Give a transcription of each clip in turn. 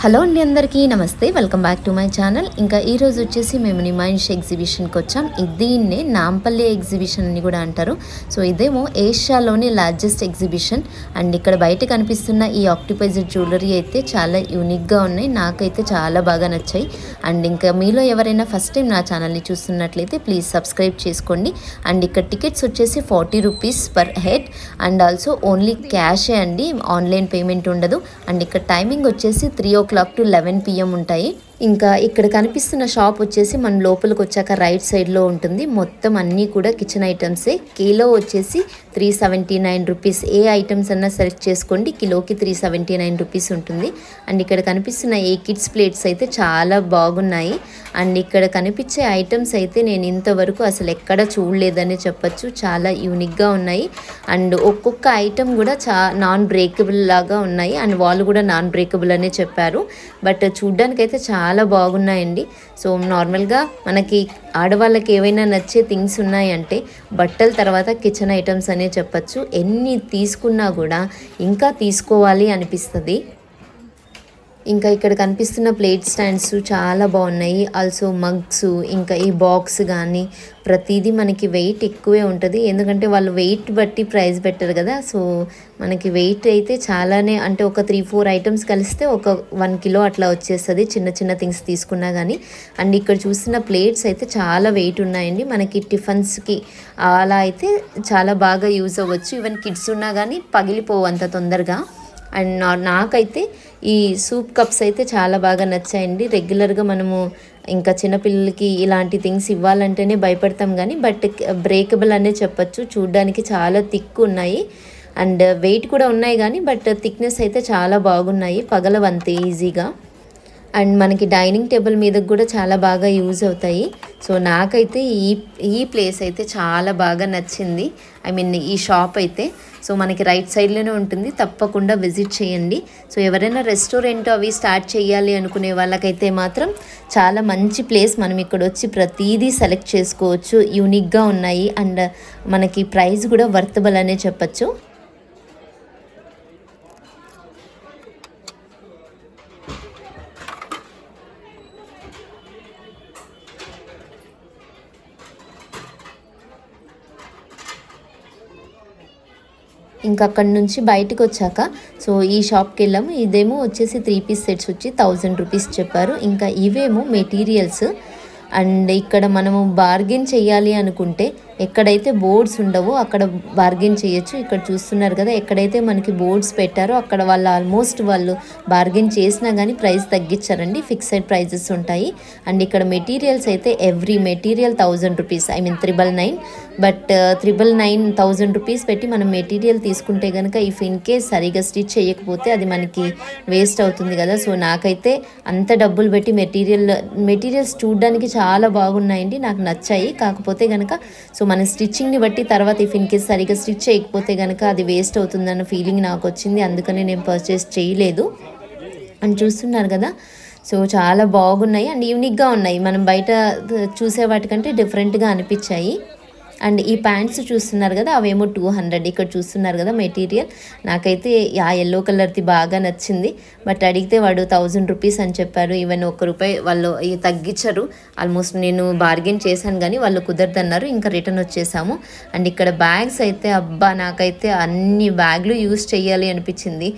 Hello అండి, అందరికీ నమస్తే. Welcome back to my channel. ఇంకా ఈరోజు వచ్చేసి మేము నిమాయిష్ ఎగ్జిబిషన్కి వచ్చాం. దీన్నే నాంపల్లి ఎగ్జిబిషన్ అని కూడా అంటారు. సో ఇదేమో ఏషియాలోని లార్జెస్ట్ ఎగ్జిబిషన్. అండ్ ఇక్కడ బయట కనిపిస్తున్న ఈ ఆక్టిపైజర్ జ్యువెలరీ అయితే చాలా యూనిక్గా ఉన్నాయి. నాకైతే చాలా బాగా నచ్చాయి. అండ్ ఇంకా మీలో ఎవరైనా ఫస్ట్ టైం నా ఛానల్ని చూస్తున్నట్లయితే ప్లీజ్ సబ్స్క్రైబ్ చేసుకోండి. అండ్ ఇక్కడ టికెట్స్ వచ్చేసి 40 rupees per head. And also only క్యాషే అండి, ఆన్లైన్ పేమెంట్ ఉండదు. అండ్ ఇక్కడ టైమింగ్ వచ్చేసి 3 o'clock to 11 PM ఉంటాయి. ఇంకా ఇక్కడ కనిపిస్తున్న షాప్ వచ్చేసి మనం లోపలికి వచ్చాక రైట్ సైడ్లో ఉంటుంది. మొత్తం అన్నీ కూడా కిచెన్ ఐటమ్సే. కిలో వచ్చేసి 379 రూపీస్. ఏ ఐటమ్స్ అన్నా సెలెక్ట్ చేసుకోండి, కిలోకి 379 రూపీస్ ఉంటుంది. అండ్ ఇక్కడ కనిపిస్తున్న ఏ కిడ్స్ ప్లేట్స్ అయితే చాలా బాగున్నాయి. అండ్ ఇక్కడ కనిపించే ఐటమ్స్ అయితే నేను ఇంతవరకు అసలు ఎక్కడ చూడలేదని చెప్పచ్చు. చాలా యూనిక్గా ఉన్నాయి. అండ్ ఒక్కొక్క ఐటమ్ కూడా నాన్ బ్రేకబుల్ లాగా ఉన్నాయి. అండ్ వాళ్ళు కూడా నాన్ బ్రేకబుల్ అనే చెప్పారు. బట్ చూడ్డానికైతే చాలా బాగున్నాయండి. సో నార్మల్గా మనకి ఆడవాళ్ళకి ఏవైనా నచ్చే థింగ్స్ ఉన్నాయంటే బట్టల తర్వాత కిచెన్ ఐటమ్స్ అనే చెప్పచ్చు. ఎన్ని తీసుకున్నా కూడా ఇంకా తీసుకోవాలి అనిపిస్తుంది. ఇంకా ఇక్కడ కనిపిస్తున్న ప్లేట్ స్టాండ్స్ చాలా బాగున్నాయి. ఆల్సో మగ్స్, ఇంకా ఈ బాక్స్ కానీ ప్రతిదీ మనకి వెయిట్ ఎక్కువే ఉంటుంది. ఎందుకంటే వాళ్ళు వెయిట్ బట్టి ప్రైస్ పెట్టరు కదా. సో మనకి వెయిట్ అయితే చాలానే, అంటే ఒక 3-4 ఐటమ్స్ కలిస్తే ఒక 1 కిలో అట్లా వచ్చేస్తుంది చిన్న చిన్న థింగ్స్ తీసుకున్నా కానీ. అండ్ ఇక్కడ చూసిన ప్లేట్స్ అయితే చాలా వెయిట్ ఉన్నాయండి. మనకి టిఫిన్స్కి అలా అయితే చాలా బాగా యూజ్ అవ్వచ్చు. ఈవెన్ కిడ్స్ ఉన్నా కానీ పగిలిపోవు అంత తొందరగా. అండ్ నాకైతే ఈ సూప్ కప్స్ అయితే చాలా బాగా నచ్చాయండి. రెగ్యులర్గా మనము ఇంకా చిన్నపిల్లలకి ఇలాంటి థింగ్స్ ఇవ్వాలంటేనే భయపడతాం కానీ బట్ బ్రేకబుల్ అనే చెప్పచ్చు. చూడ్డానికి చాలా థిక్ ఉన్నాయి అండ్ వెయిట్ కూడా ఉన్నాయి కానీ బట్ థిక్నెస్ అయితే చాలా బాగున్నాయి, పగలవంతే ఈజీగా. అండ్ మనకి డైనింగ్ టేబుల్ మీద కూడా చాలా బాగా యూజ్ అవుతాయి. సో నాకైతే ఈ ప్లేస్ అయితే చాలా బాగా నచ్చింది. ఐ మీన్ ఈ షాప్ అయితే. సో మనకి రైట్ సైడ్లోనే ఉంటుంది, తప్పకుండా విజిట్ చేయండి. సో ఎవరైనా రెస్టారెంట్ అవి స్టార్ట్ చేయాలి అనుకునే వాళ్ళకైతే మాత్రం చాలా మంచి ప్లేస్. మనం ఇక్కడ వచ్చి ప్రతిదీ సెలెక్ట్ చేసుకోవచ్చు. యూనిక్గా ఉన్నాయి అండ్ మనకి ప్రైస్ కూడా వర్తబుల్ అనే చెప్పచ్చు. ఇంకా అక్కడి నుంచి బయటకు వచ్చాక సో ఈ షాప్కి వెళ్ళాము. ఇదేమో వచ్చేసి 3 పీస్ సెట్స్ వచ్చి 1000 రూపీస్ చెప్పారు. ఇంకా ఇవేమో మెటీరియల్స్. అండ్ ఇక్కడ మనము బార్గెన్ చేయాలి అనుకుంటే ఎక్కడైతే బోర్డ్స్ ఉండవో అక్కడ బార్గెన్ చేయొచ్చు. ఇక్కడ చూస్తున్నారు కదా, ఎక్కడైతే మనకి బోర్డ్స్ పెట్టారో అక్కడ వాళ్ళు ఆల్మోస్ట్ వాళ్ళు బార్గెన్ చేసినా కానీ ప్రైస్ తగ్గించారండి. ఫిక్స్డ్ ప్రైజెస్ ఉంటాయి. అండ్ ఇక్కడ మెటీరియల్స్ అయితే every material 1000 rupees, I mean 999. But 999 1000 rupees పెట్టి మనం మెటీరియల్ తీసుకుంటే కనుక ఇఫ్ ఇన్ కేస్ సరిగా స్టిచ్ చేయకపోతే అది మనకి వేస్ట్ అవుతుంది కదా. సో నాకైతే అంత డబ్బులు పెట్టి మెటీరియల్స్ చూడడానికి చాలా బాగున్నాయండి, నాకు నచ్చాయి. కాకపోతే కనుక సో మన స్టిచ్చింగ్ని బట్టి తర్వాత ఇఫ్ ఇన్ కేస్ సరిగా స్టిచ్ చేయకపోతే కనుక అది వేస్ట్ అవుతుందన్న ఫీలింగ్ నాకు వచ్చింది. అందుకని నేను పర్చేస్ చేయలేదు. అని చూస్తున్నారు కదా, సో చాలా బాగున్నాయి అండ్ యూనిక్గా ఉన్నాయి. మనం బయట చూసే వాటికంటే డిఫరెంట్గా అనిపించాయి. అండ్ ఈ ప్యాంట్స్ చూస్తున్నారు కదా, అవేమో 200. ఇక్కడ చూస్తున్నారు కదా మెటీరియల్, నాకైతే ఆ ఎల్లో కలర్ది బాగా నచ్చింది. బట్ అడిగితే వాడు 1000 రూపీస్ అని చెప్పారు. ఈవెన్ ₹1 వాళ్ళు తగ్గించరు. ఆల్మోస్ట్ నేను బార్గెన్ చేశాను కానీ వాళ్ళు కుదరదన్నారు. ఇంకా రిటర్న్ వచ్చేసాము. అండ్ ఇక్కడ బ్యాగ్స్ అయితే అబ్బా, నాకైతే అన్ని బ్యాగ్లు యూజ్ చేయాలి అనిపించింది.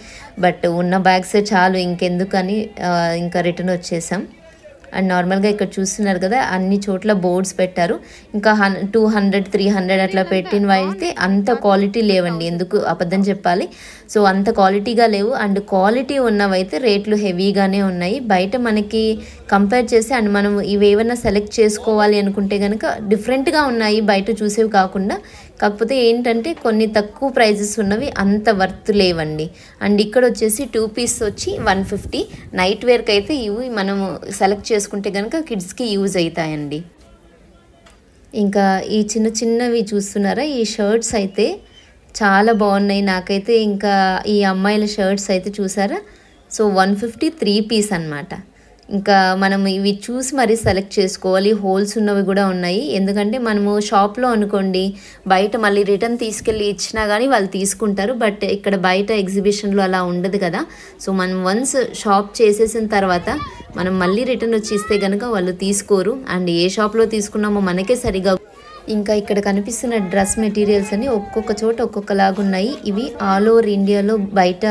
బట్ ఉన్న బ్యాగ్సే చాలు ఇంకెందుకని ఇంకా రిటర్న్ వచ్చేసాం. అండ్ నార్మల్గా ఇక్కడ చూస్తున్నారు కదా, అన్ని చోట్ల బోర్డ్స్ పెట్టారు. ఇంకా 200, 300 అట్లా పెట్టినవి అయితే అంత క్వాలిటీ లేవండి, ఎందుకు అబద్ధం చెప్పాలి. సో అంత క్వాలిటీగా లేవు. అండ్ క్వాలిటీ ఉన్నవైతే రేట్లు హెవీగానే ఉన్నాయి బయట మనకి కంపేర్ చేసి. అండ్ మనం ఇవేవైనా సెలెక్ట్ చేసుకోవాలి అనుకుంటే కనుక డిఫరెంట్గా ఉన్నాయి బయట చూసేవి కాకుండా. కాకపోతే ఏంటంటే కొన్ని తక్కువ ప్రైజెస్ ఉన్నవి అంత వర్త్ లేవండి. అండ్ ఇక్కడ వచ్చేసి 2 పీస్ వచ్చి 150. నైట్ వేర్కి అయితే ఇవి మనము సెలెక్ట్ చేసుకుంటే కనుక కిడ్స్కి యూజ్ అవుతాయండి. ఇంకా ఈ చిన్న చిన్నవి చూస్తున్నారా, ఈ షర్ట్స్ అయితే చాలా బాగున్నాయి నాకైతే. ఇంకా ఈ అమ్మాయిల షర్ట్స్ అయితే చూసారా, సో 150 3 పీస్ అనమాట. ఇంకా మనం ఇవి చూసి మరి సెలెక్ట్ చేసుకోవాలి. హోల్స్ ఉన్నవి కూడా ఉన్నాయి. ఎందుకంటే మనము షాప్‌లో అనుకోండి బయట మళ్ళీ రిటర్న్ తీసుకెళ్ళి ఇచ్చినా గానీ వాళ్ళు తీసుకుంటారు. బట్ ఇక్కడ బయట ఎగ్జిబిషన్‌లో అలా ఉండదు కదా! సో, మనం వన్స్ షాప్ చేసేసిన తర్వాత మనం మళ్ళీ రిటర్న్ వచ్చి ఇస్తే గనక వాళ్ళు తీసుకోరు. అండ్ ఏ షాప్‌లో తీసుకున్నామో మనకే సరిగ్గా ఇంకా ఇక్కడ కనిపిస్తున్న డ్రెస్ మెటీరియల్స్ అన్ని ఒక్కొక్క చోట ఒక్కొక్కలాగున్నాయి. ఇవి ఆల్ ఓవర్ ఇండియాలో బయట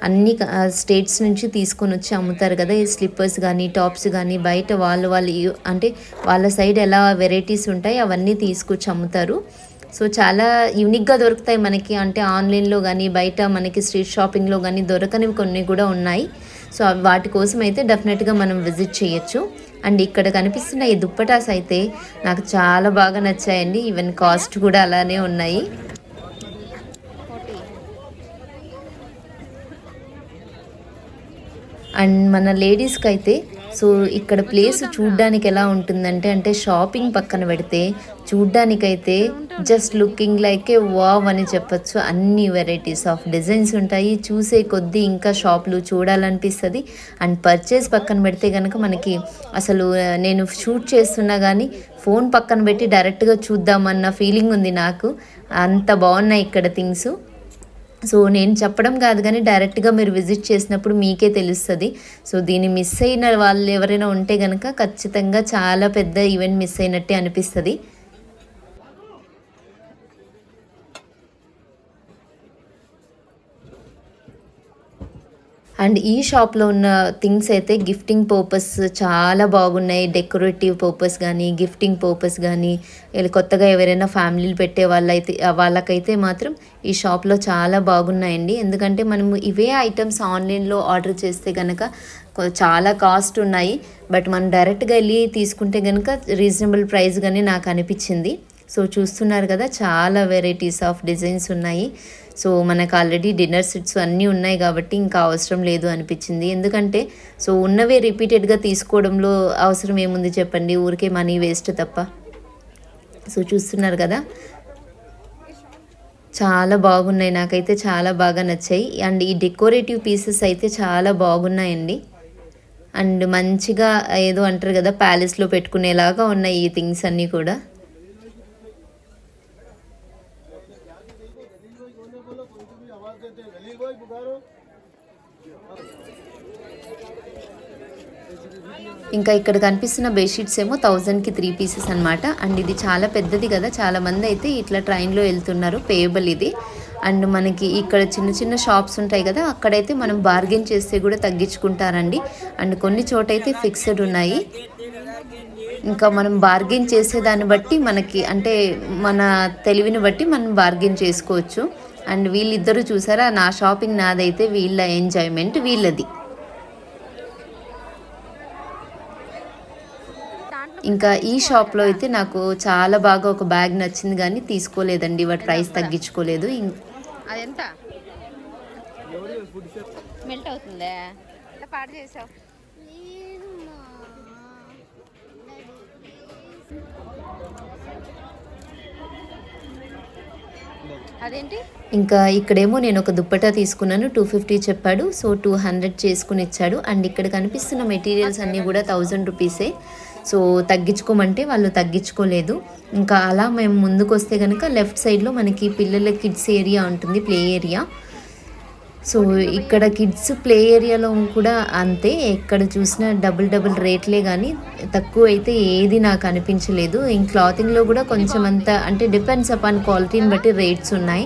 అన్ని స్టేట్స్ నుంచి తీసుకొని వచ్చి అమ్ముతారు కదా! ఈ స్లిప్పర్స్ గానీ, టాప్స్ గానీ బయట వాళ్ళు అంటే వాళ్ళ సైడ్ ఎలా వెరైటీస్ ఉంటాయి అవన్నీ తీసుకొచ్చి అమ్ముతారు. సో, చాలా యూనిక్‌గా దొరుకుతాయి మనకి. అంటే ఆన్‌లైన్‌లో గానీ, బయట మనకి స్ట్రీట్ షాపింగ్‌లో గానీ దొరకనివి కొన్ని కూడా ఉన్నాయి. సో, వాటి కోసం అయితే డెఫినెట్‌గా మనం విజిట్ చేయొచ్చు. అండ్ ఇక్కడ కనిపిస్తున్న ఈ దుప్పటాస్ అయితే నాకు చాలా బాగా నచ్చాయండి. ఈవెన్ కాస్ట్ కూడా అలానే ఉన్నాయి. అండ్ మన లేడీస్‌కైతే సో, ఇక్కడ ప్లేస్ చూడ్డానికి ఎలా ఉంటుందంటే, అంటే షాపింగ్ పక్కన పెడితే చూడ్డానికైతే just looking like a wow అని చెప్పొచ్చు. అన్ని వెరైటీస్ ఆఫ్ డిజైన్స్ ఉంటాయి. చూసే కొద్దీ ఇంకా షాపులు చూడాలనిపిస్తది. అండ్ పర్చేస్ పక్కన పెడితే గనక మనకి అసలు నేను షూట్ చేస్తున్నా గానీ ఫోన్ పక్కన పెట్టి డైరెక్ట్‌గా చూద్దామన్న ఫీలింగ్ ఉంది నాకు. అంత బావున్నాయి ఇక్కడ థింగ్స్. సో, నేను చెప్పడం కాదు గానీ, డైరెక్ట్‌గా మీరు విజిట్ చేసినప్పుడు మీకే తెలుస్తది. సో, దీన్ని మిస్ అయిన వాళ్ళు ఎవరైనా ఉంటే గనక ఖచ్చితంగా చాలా పెద్ద ఈవెంట్ మిస్ అయినట్టే అనిపిస్తది. అండ్ ఈ షాప్‌లో ఉన్న థింగ్స్ అయితే గిఫ్టింగ్ పర్పస్ చాలా బాగున్నాయి. డెకరేటివ్ పర్పస్ గానీ, గిఫ్టింగ్ పర్పస్ గానీ, ఇలా కొత్తగా ఎవరైనా ఫ్యామిలీలు పెట్టే వాళ్ళకైతే మాత్రం ఈ షాప్‌లో చాలా బాగున్నాయండి. ఎందుకంటే మనము ఇవే ఐటెమ్స్ ఆన్‌లైన్‌లో ఆర్డర్ చేస్తే గనక చాలా కాస్ట్ ఉన్నాయి. బట్ మనం డైరెక్ట్‌గా ఎళ్లి తీసుకుంటే గనక రీజనబుల్ ప్రైస్ గానే నాకు అనిపిచ్చింది. సో, చూస్తున్నారు కదా! చాలా వెరైటీస్ ఆఫ్ డిజైన్స్ ఉన్నాయి. సో, మనకు ఆల్రెడీ డిన్నర్ సెట్స్ అన్నీ ఉన్నాయి కాబట్టి ఇంకా అవసరం లేదు అనిపిచ్చింది. ఎందుకంటే సో, ఉన్నవే రిపీటెడ్‌గా తీసుకోవడంలో అవసరం ఏముంది చెప్పండి? ఊరికే మనీ వేస్ట్ తప్ప. సో, చూస్తున్నారు కదా! చాలా బాగున్నాయి. నాకైతే చాలా బాగా నచ్చాయి. అండ్ ఈ డెకరేటివ్ పీసెస్ అయితే చాలా బాగున్నాయండి. అండ్ మంచిగా ఏదో అంటారు కదా! ప్యాలెస్‌లో పెట్టుకునేలాగా ఉన్నాయి ఈ థింగ్స్ అన్నీ కూడా. ఇంకా ఇక్కడ కనిపిస్తున్న బెడ్‌షీట్స్ ఏమో 1000కి 3 పీసెస్ అనమాట. అండ్ ఇది చాలా పెద్దది కదా! చాలామందయితే ఇట్లా ట్రైన్‌లో ఎళ్తున్నారు. పేయబుల్ ఇది. అండ్ మనకి ఇక్కడ చిన్న చిన్న షాప్స్ ఉంటాయి కదా! అక్కడైతే మనం బార్గెయిన్ చేస్తే కూడా తగ్గించుకుంటారండి. అండ్ కొన్ని చోటైతే ఫిక్స్‌డ్ ఉన్నాయి. ఇంకా మనం బార్గెయిన్ చేసేదాన్ని బట్టి మనకి అంటే మన తెలివిని బట్టి మనం బార్గెయిన్ చేసుకోవచ్చు. అండ్ వీళ్ళిద్దరూ చూసారా నా షాపింగ్ నాదైతే వీళ్ళ ఎంజాయ్‌మెంట్ వీళ్ళది. ఇంకా ఈ షాప్‌లో అయితే నాకు చాలా బాగా ఒక బ్యాగ్ నచ్చింది గానీ తీసుకోలేదండి. వాడు ప్రైస్ తగ్గించుకోలేదు. అదెంత? మెల్ట్ అవుతుందా? ఎంత పాడు చేసావు? అదేంటి? ఇంకా ఇక్కడేమో నేను ఒక దుప్పటా తీసుకున్నాను. 250 చెప్పాడు. సో, 200 చేసుకొని ఇచ్చాడు. అండ్ ఇక్కడ కనిపిస్తున్న మెటీరియల్స్ అన్నీ కూడా 1000 రూపీసే. సో, తగ్గించుకోమంటే వాళ్ళు తగ్గించుకోలేదు. ఇంకా అలా మేము ముందుకొస్తే గనక లెఫ్ట్ సైడ్‌లో మనకి పిల్లల కిడ్స్ ఏరియా ఉంటుంది. Play area. సో, ఇక్కడ కిడ్స్ ప్లే ఏరియాలో కూడా అంతే. ఎక్కడ చూసినా డబుల్ డబుల్ రేట్లే గానీ తక్కువైతే ఏది నాకు అనిపించలేదు. క్లాతింగ్‌లో కూడా కొంచెం అంత అంటే డిపెండ్స్ అపాన్ క్వాలిటీని బట్టి రేట్స్ ఉన్నాయి.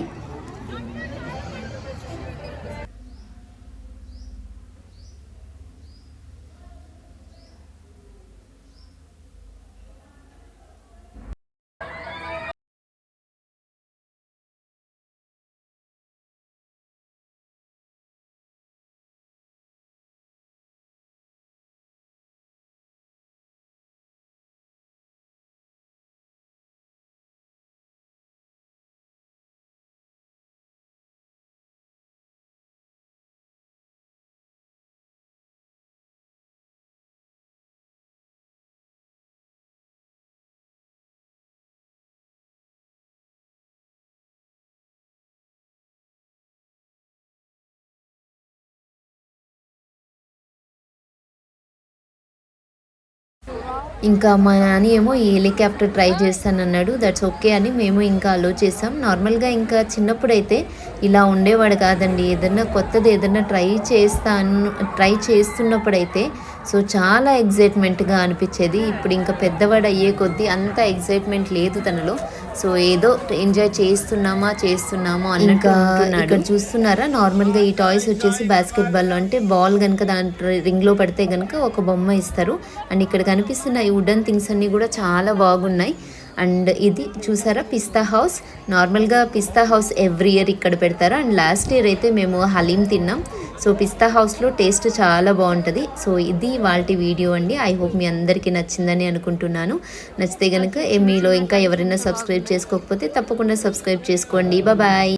ఇంకా మా నాని ఏమో ఈ హెలికాప్టర్ ట్రై చేస్తానన్నాడు. దట్స్ ఓకే అని మేము ఇంకా అలో చేసాం. నార్మల్గా ఇంకా చిన్నప్పుడైతే ఇలా ఉండేవాడు కాదండి. ఏదన్నా కొత్తది ఏదన్నా ట్రై చేస్తున్నప్పుడైతే సో చాలా ఎగ్జైట్మెంట్గా అనిపించేది. ఇప్పుడు ఇంకా పెద్దవాడు అయ్యే కొద్దీ అంత ఎగ్జైట్మెంట్ లేదు తనలో. సో ఏదో ఎంజాయ్ చేస్తున్నామా అన్నట్టు ఇక్కడ చూస్తున్నారా, నార్మల్గా ఈ టాయ్స్ వచ్చేసి బాస్కెట్ బాల్ అంటే బాల్ కనుక దాంట్లో రింగ్లో పడితే కనుక ఒక బొమ్మ ఇస్తారు. అండ్ ఇక్కడ కనిపిస్తున్న ఈ వుడెన్ థింగ్స్ అన్నీ కూడా చాలా బాగున్నాయి. అండ్ ఇది చూసారా పిస్తా హౌస్. నార్మల్గా పిస్తా హౌస్ ఎవ్రీ ఇయర్ ఇక్కడ పెడతారు. అండ్ లాస్ట్ ఇయర్ అయితే మేము హలీం తిన్నాం. సో పిస్తా హౌస్లో టేస్ట్ చాలా బాగుంటుంది. సో ఇది వాళ్ళ వీడియో అండి. ఐ హోప్ మీ అందరికీ నచ్చిందని అనుకుంటున్నాను. నచ్చితే కనుక మీలో ఇంకా ఎవరైనా సబ్స్క్రైబ్ చేసుకోకపోతే తప్పకుండా సబ్స్క్రైబ్ చేసుకోండి. బాయ్.